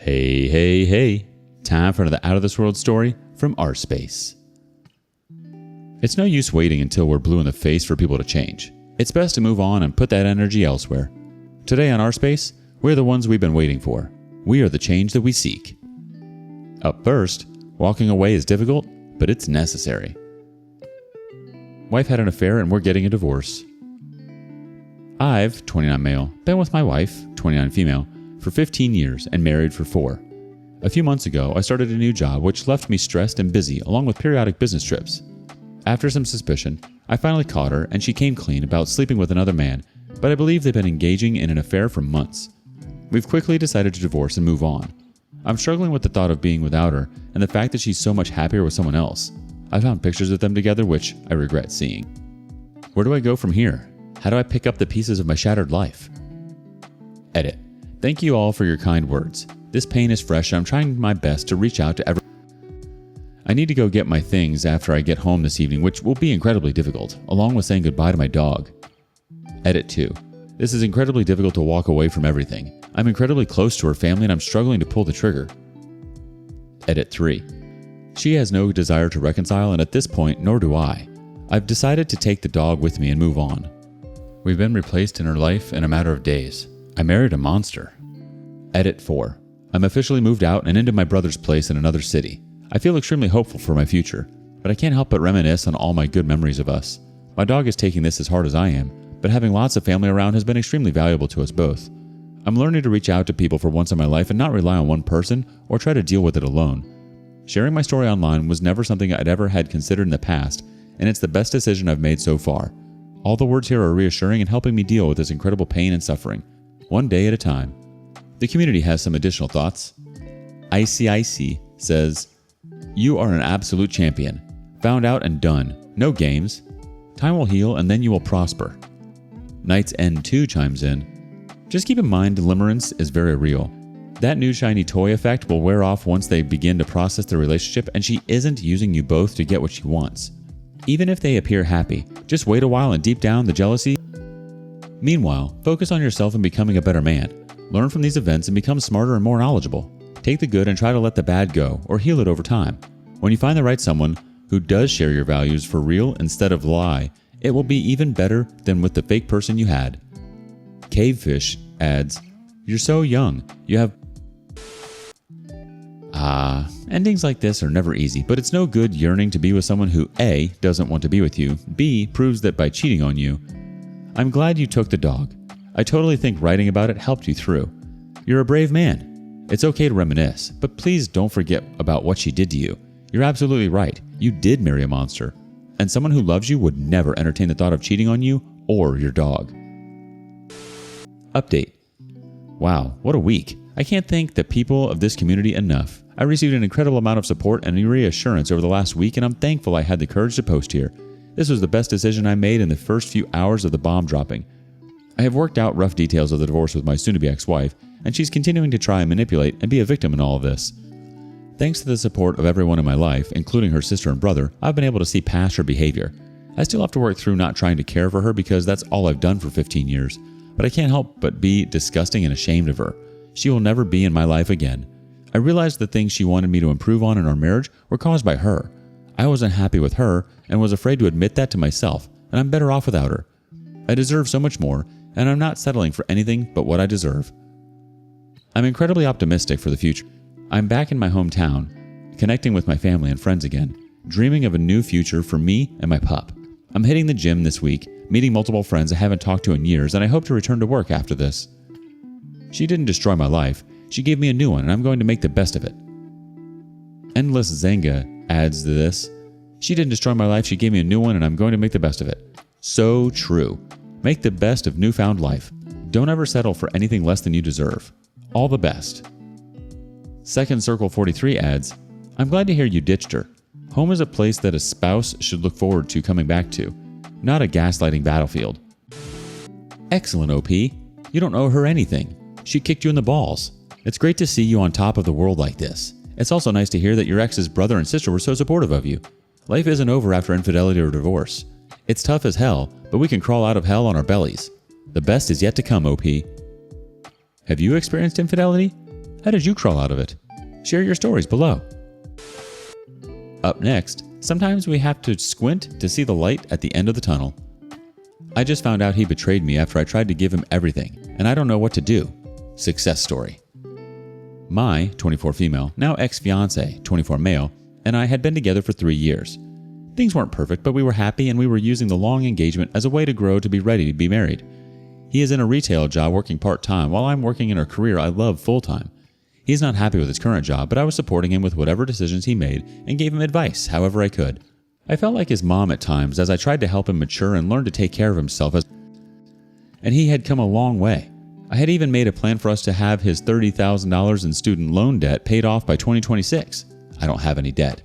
Hey, hey, hey. Time for another out-of-this-world story from rSpace. It's no use waiting until we're blue in the face for people to change. It's best to move on and put that energy elsewhere. Today on rSpace, we're the ones we've been waiting for. We are the change that we seek. Up first, walking away is difficult, but it's necessary. Wife had an affair and we're getting a divorce. I've, 29 male, been with my wife, 29 female, for 15 years and married for 4. A few months ago, I started a new job which left me stressed and busy along with periodic business trips. After some suspicion, I finally caught her and she came clean about sleeping with another man, but I believe they've been engaging in an affair for months. We've quickly decided to divorce and move on. I'm struggling with the thought of being without her and the fact that she's so much happier with someone else. I found pictures of them together which I regret seeing. Where do I go from here? How do I pick up the pieces of my shattered life? Edit. Thank you all for your kind words. This pain is fresh and I'm trying my best to reach out to everyone. I need to go get my things after I get home this evening, which will be incredibly difficult, along with saying goodbye to my dog. Edit 2. This is incredibly difficult to walk away from everything. I'm incredibly close to her family and I'm struggling to pull the trigger. Edit 3. She has no desire to reconcile and at this point, nor do I. I've decided to take the dog with me and move on. We've been replaced in her life in a matter of days. I married a monster. Edit 4. I'm officially moved out and into my brother's place in another city. I feel extremely hopeful for my future, but I can't help but reminisce on all my good memories of us. My dog is taking this as hard as I am, but having lots of family around has been extremely valuable to us both. I'm learning to reach out to people for once in my life and not rely on one person or try to deal with it alone. Sharing my story online was never something I'd ever had considered in the past, and it's the best decision I've made so far. All the words here are reassuring and helping me deal with this incredible pain and suffering, one day at a time. The community has some additional thoughts. ICIC says, "You are an absolute champion. Found out and done. No games. Time will heal and then you will prosper." Knights N2 chimes in, "Just keep in mind limerence is very real. That new shiny toy effect will wear off once they begin to process the relationship and she isn't using you both to get what she wants. Even if they appear happy, just wait a while and deep down the jealousy. Meanwhile, focus on yourself and becoming a better man. Learn from these events and become smarter and more knowledgeable. Take the good and try to let the bad go or heal it over time. When you find the right someone who does share your values for real instead of lie, it will be even better than with the fake person you had." Cavefish adds, "You're so young. You have..." Endings like this are never easy, but it's no good yearning to be with someone who A, doesn't want to be with you, B, proves that by cheating on you. I'm glad you took the dog. I totally think writing about it helped you through. You're a brave man. It's okay to reminisce, but please don't forget about what she did to you. You're absolutely right. You did marry a monster. And someone who loves you would never entertain the thought of cheating on you or your dog. Update. Wow, what a week. I can't thank the people of this community enough. I received an incredible amount of support and reassurance over the last week, and I'm thankful I had the courage to post here. This was the best decision I made in the first few hours of the bomb dropping. I have worked out rough details of the divorce with my soon-to-be ex-wife, and she's continuing to try and manipulate and be a victim in all of this. Thanks to the support of everyone in my life, including her sister and brother, I've been able to see past her behavior. I still have to work through not trying to care for her because that's all I've done for 15 years, but I can't help but be disgusting and ashamed of her. She will never be in my life again. I realized the things she wanted me to improve on in our marriage were caused by her. I wasn't happy with her and was afraid to admit that to myself, and I'm better off without her. I deserve so much more, and I'm not settling for anything but what I deserve. I'm incredibly optimistic for the future. I'm back in my hometown, connecting with my family and friends again, dreaming of a new future for me and my pup. I'm hitting the gym this week, meeting multiple friends I haven't talked to in years, and I hope to return to work after this. She didn't destroy my life. She gave me a new one, and I'm going to make the best of it. Endless Zenga adds to this, "She didn't destroy my life. She gave me a new one, and I'm going to make the best of it." So true. Make the best of newfound life. Don't ever settle for anything less than you deserve. All the best. Second Circle 43 adds, "I'm glad to hear you ditched her. Home is a place that a spouse should look forward to coming back to, not a gaslighting battlefield." Excellent, OP. You don't owe her anything. She kicked you in the balls. It's great to see you on top of the world like this. It's also nice to hear that your ex's brother and sister were so supportive of you. Life isn't over after infidelity or divorce. It's tough as hell, but we can crawl out of hell on our bellies. The best is yet to come, OP. Have you experienced infidelity? How did you crawl out of it? Share your stories below. Up next, sometimes we have to squint to see the light at the end of the tunnel. I just found out he betrayed me after I tried to give him everything, and I don't know what to do. Success story. My 24 female, now ex-fiance, 24 male, and I had been together for 3 years. Things weren't perfect, but we were happy and we were using the long engagement as a way to grow to be ready to be married. He is in a retail job working part-time while I'm working in a career I love full-time. He's not happy with his current job, but I was supporting him with whatever decisions he made and gave him advice however I could. I felt like his mom at times as I tried to help him mature and learn to take care of himself, and he had come a long way. I had even made a plan for us to have his $30,000 in student loan debt paid off by 2026. I don't have any debt.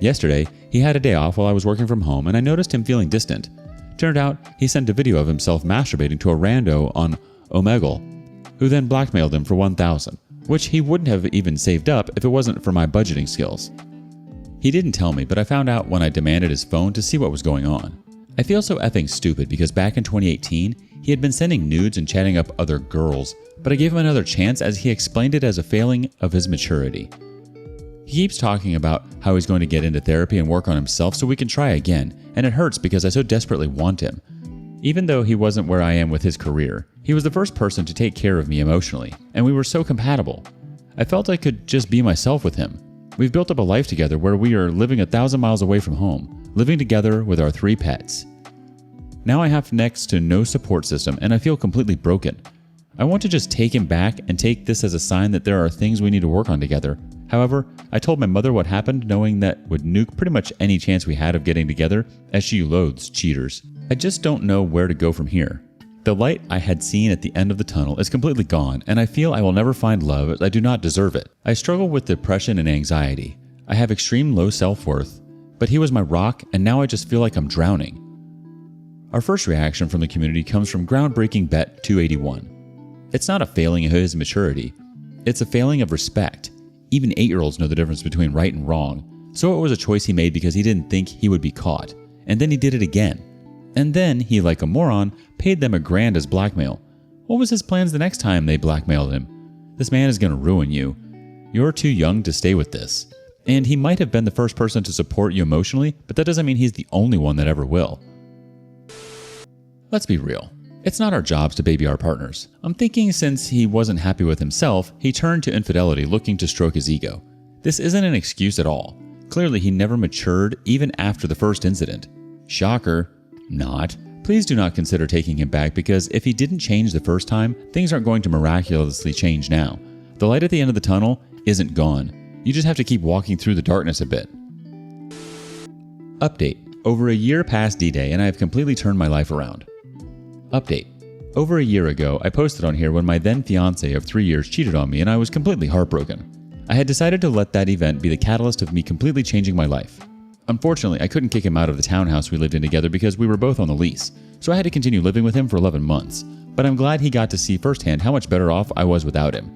Yesterday, he had a day off while I was working from home and I noticed him feeling distant. Turned out, he sent a video of himself masturbating to a rando on Omegle, who then blackmailed him for $1,000, which he wouldn't have even saved up if it wasn't for my budgeting skills. He didn't tell me, but I found out when I demanded his phone to see what was going on. I feel so effing stupid because back in 2018, he had been sending nudes and chatting up other girls, but I gave him another chance as he explained it as a failing of his maturity. He keeps talking about how he's going to get into therapy and work on himself so we can try again, and it hurts because I so desperately want him. Even though he wasn't where I am with his career, he was the first person to take care of me emotionally, and we were so compatible. I felt I could just be myself with him. We've built up a life together where we are living 1,000 miles away from home, living together with our 3 pets. Now I have next to no support system and I feel completely broken. I want to just take him back and take this as a sign that there are things we need to work on together. However, I told my mother what happened knowing that would nuke pretty much any chance we had of getting together as she loathes cheaters. I just don't know where to go from here. The light I had seen at the end of the tunnel is completely gone and I feel I will never find love as I do not deserve it. I struggle with depression and anxiety. I have extreme low self-worth, but he was my rock and now I just feel like I'm drowning. Our first reaction from the community comes from groundbreaking Bet 281. It's not a failing of his maturity. It's a failing of respect. Even 8-year-olds know the difference between right and wrong. So it was a choice he made because he didn't think he would be caught. And then he did it again. And then he, like a moron, paid them $1,000 as blackmail. What was his plans the next time they blackmailed him? This man is going to ruin you. You're too young to stay with this. And he might have been the first person to support you emotionally, but that doesn't mean he's the only one that ever will. Let's be real. It's not our jobs to baby our partners. I'm thinking since he wasn't happy with himself, he turned to infidelity looking to stroke his ego. This isn't an excuse at all. Clearly he never matured even after the first incident. Shocker. Not. Please do not consider taking him back because if he didn't change the first time, things aren't going to miraculously change now. The light at the end of the tunnel isn't gone. You just have to keep walking through the darkness a bit. Update. Over a year past D-Day and I have completely turned my life around. Update. Over a year ago, I posted on here when my then fiance of 3 years cheated on me and I was completely heartbroken. I had decided to let that event be the catalyst of me completely changing my life. Unfortunately, I couldn't kick him out of the townhouse we lived in together because we were both on the lease, so I had to continue living with him for 11 months. But I'm glad he got to see firsthand how much better off I was without him.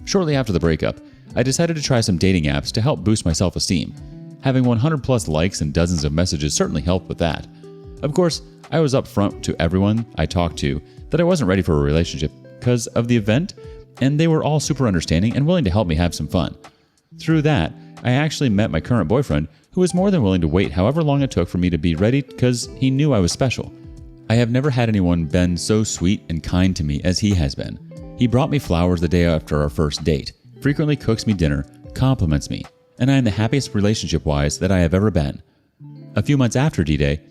Shortly after the breakup, I decided to try some dating apps to help boost my self-esteem. Having 100 plus likes and dozens of messages certainly helped with that. Of course, I was upfront to everyone I talked to that I wasn't ready for a relationship because of the event, and they were all super understanding and willing to help me have some fun. Through that, I actually met my current boyfriend, who was more than willing to wait however long it took for me to be ready because he knew I was special. I have never had anyone been so sweet and kind to me as he has been. He brought me flowers the day after our first date, frequently cooks me dinner, compliments me, and I am the happiest relationship-wise that I have ever been. A few months after D-Day,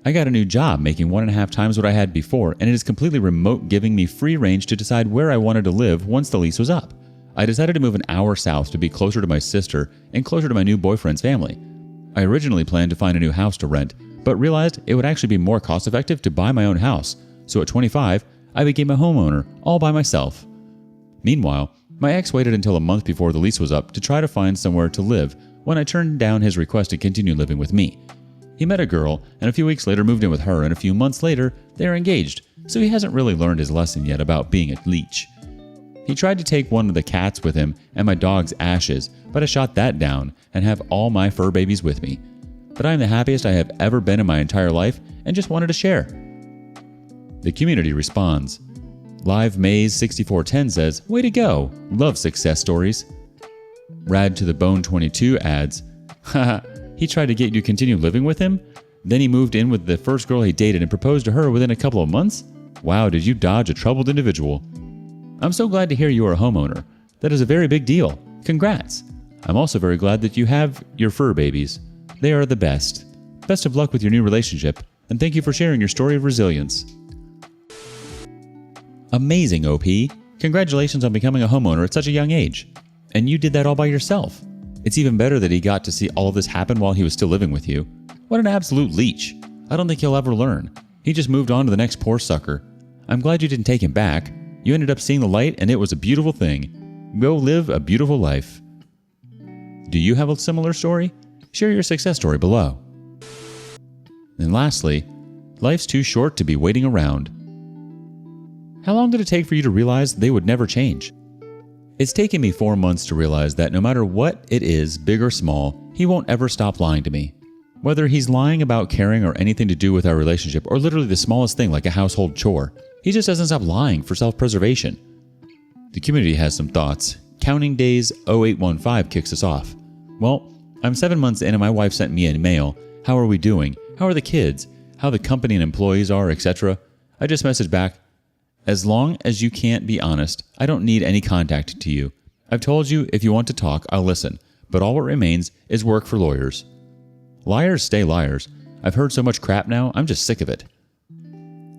I got a new job making 1.5 times what I had before, and it is completely remote, giving me free range to decide where I wanted to live once the lease was up. I decided to move an hour south to be closer to my sister and closer to my new boyfriend's family. I originally planned to find a new house to rent, but realized it would actually be more cost-effective to buy my own house, so at 25, I became a homeowner all by myself. Meanwhile, my ex waited until a month before the lease was up to try to find somewhere to live when I turned down his request to continue living with me. He met a girl, and a few weeks later moved in with her, and a few months later, they are engaged, so he hasn't really learned his lesson yet about being a leech. He tried to take one of the cats with him and my dog's Ashes, but I shot that down and have all my fur babies with me. But I am the happiest I have ever been in my entire life and just wanted to share. The community responds, Live Maze 6410 says, "Way to go. Love success stories." Rad to the Bone 22 adds, "Haha, he tried to get you to continue living with him? Then he moved in with the first girl he dated and proposed to her within a couple of months? Wow, did you dodge a troubled individual." I'm so glad to hear you are a homeowner. That is a very big deal. Congrats. I'm also very glad that you have your fur babies. They are the best. Best of luck with your new relationship, and thank you for sharing your story of resilience. Amazing, OP. Congratulations on becoming a homeowner at such a young age. And you did that all by yourself. It's even better that he got to see all of this happen while he was still living with you. What an absolute leech. I don't think he'll ever learn. He just moved on to the next poor sucker. I'm glad you didn't take him back. You ended up seeing the light, and it was a beautiful thing. Go live a beautiful life. Do you have a similar story? Share your success story below. And lastly, life's too short to be waiting around. How long did it take for you to realize they would never change? It's taken me 4 months to realize that no matter what it is, big or small, he won't ever stop lying to me. Whether he's lying about caring or anything to do with our relationship, or literally the smallest thing like a household chore, he just doesn't stop lying for self-preservation. The community has some thoughts. Counting days 0815 kicks us off. Well, I'm 7 months in and my wife sent me an email. How are we doing? How are the kids? How the company and employees are, etc. I just messaged back, as long as you can't be honest, I don't need any contact to you. I've told you if you want to talk, I'll listen, but all what remains is work for lawyers. Liars stay liars. I've heard so much crap now, I'm just sick of it.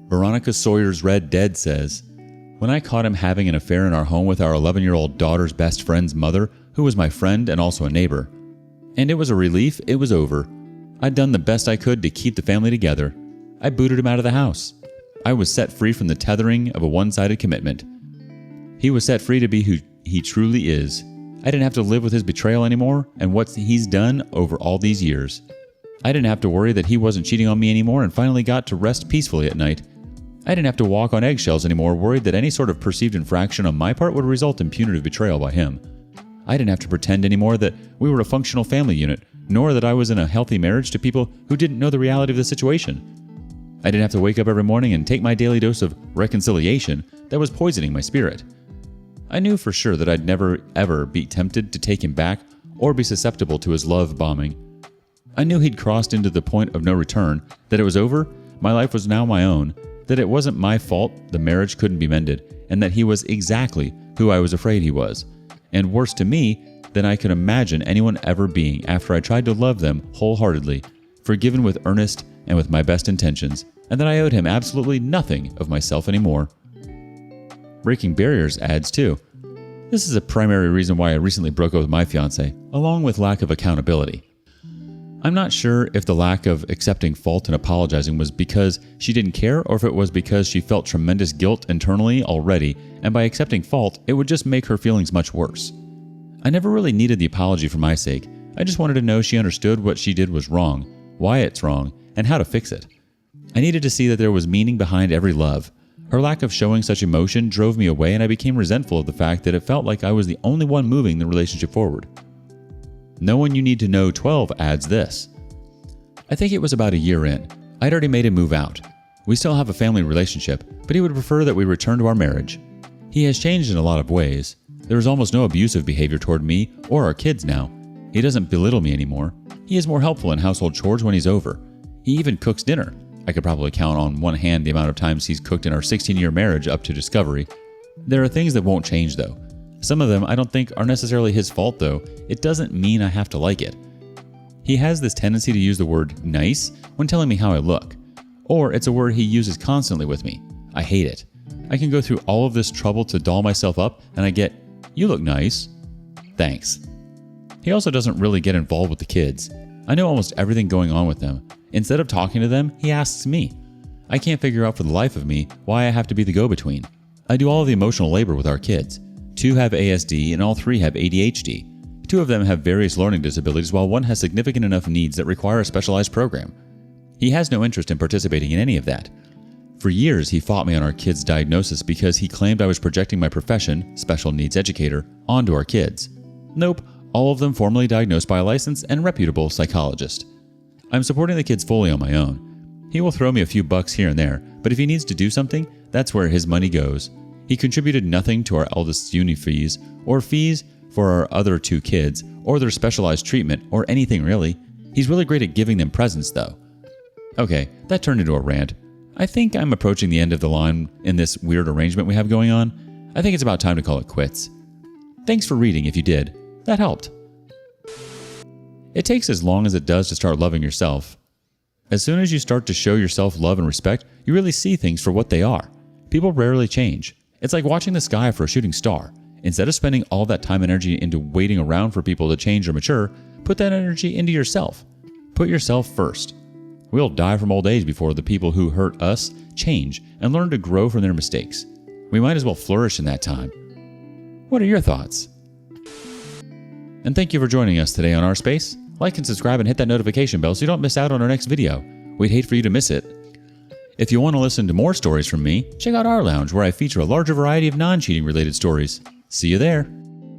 Veronica Sawyer's Red Dead says, when I caught him having an affair in our home with our 11-year-old daughter's best friend's mother, who was my friend and also a neighbor. And it was a relief it was over. I'd done the best I could to keep the family together. I booted him out of the house. I was set free from the tethering of a one-sided commitment. He was set free to be who he truly is. I didn't have to live with his betrayal anymore and what he's done over all these years. I didn't have to worry that he wasn't cheating on me anymore and finally got to rest peacefully at night. I didn't have to walk on eggshells anymore, worried that any sort of perceived infraction on my part would result in punitive betrayal by him. I didn't have to pretend anymore that we were a functional family unit, nor that I was in a healthy marriage to people who didn't know the reality of the situation. I didn't have to wake up every morning and take my daily dose of reconciliation that was poisoning my spirit. I knew for sure that I'd never ever be tempted to take him back or be susceptible to his love bombing. I knew he'd crossed into the point of no return, that it was over, my life was now my own, that it wasn't my fault the marriage couldn't be mended, and that he was exactly who I was afraid he was, and worse to me than I could imagine anyone ever being after I tried to love them wholeheartedly, forgiven with earnest and with my best intentions, and that I owed him absolutely nothing of myself anymore. Breaking Barriers adds too, this is a primary reason why I recently broke up with my fiancée, along with lack of accountability. I'm not sure if the lack of accepting fault and apologizing was because she didn't care or if it was because she felt tremendous guilt internally already, and by accepting fault, it would just make her feelings much worse. I never really needed the apology for my sake. I just wanted to know she understood what she did was wrong, why it's wrong, and how to fix it. I needed to see that there was meaning behind every love. Her lack of showing such emotion drove me away, and I became resentful of the fact that it felt like I was the only one moving the relationship forward. No One You Need to Know 12 adds this. I think it was about a year in. I'd already made him move out. We still have a family relationship, but he would prefer that we return to our marriage. He has changed in a lot of ways. There is almost no abusive behavior toward me or our kids now. He doesn't belittle me anymore. He is more helpful in household chores when he's over. He even cooks dinner. I could probably count on one hand the amount of times he's cooked in our 16-year marriage up to discovery. There are things that won't change though. Some of them I don't think are necessarily his fault though. It doesn't mean I have to like it. He has this tendency to use the word nice when telling me how I look. Or it's a word he uses constantly with me. I hate it. I can go through all of this trouble to doll myself up and I get, "You look nice." Thanks. He also doesn't really get involved with the kids. I know almost everything going on with them. Instead of talking to them, he asks me. I can't figure out for the life of me why I have to be the go-between. I do all of the emotional labor with our kids. 2 have ASD and all 3 have ADHD. 2 of them have various learning disabilities while 1 has significant enough needs that require a specialized program. He has no interest in participating in any of that. For years, he fought me on our kids' diagnosis because he claimed I was projecting my profession, special needs educator, onto our kids. Nope, all of them formally diagnosed by a licensed and reputable psychologist. I'm supporting the kids fully on my own. He will throw me a few bucks here and there, but if he needs to do something, that's where his money goes. He contributed nothing to our eldest's uni fees, or fees for our other 2 kids, or their specialized treatment, or anything really. He's really great at giving them presents, though. Okay, that turned into a rant. I think I'm approaching the end of the line in this weird arrangement we have going on. I think it's about time to call it quits. Thanks for reading if you did. That helped. It takes as long as it does to start loving yourself. As soon as you start to show yourself love and respect, you really see things for what they are. People rarely change. It's like watching the sky for a shooting star. Instead of spending all that time and energy into waiting around for people to change or mature, put that energy into yourself. Put yourself first. We'll die from old age before the people who hurt us change and learn to grow from their mistakes. We might as well flourish in that time. What are your thoughts? And thank you for joining us today on rSpace. Like and subscribe and hit that notification bell so you don't miss out on our next video. We'd hate for you to miss it. If you want to listen to more stories from me, check out our lounge where I feature a larger variety of non-cheating related stories. See you there.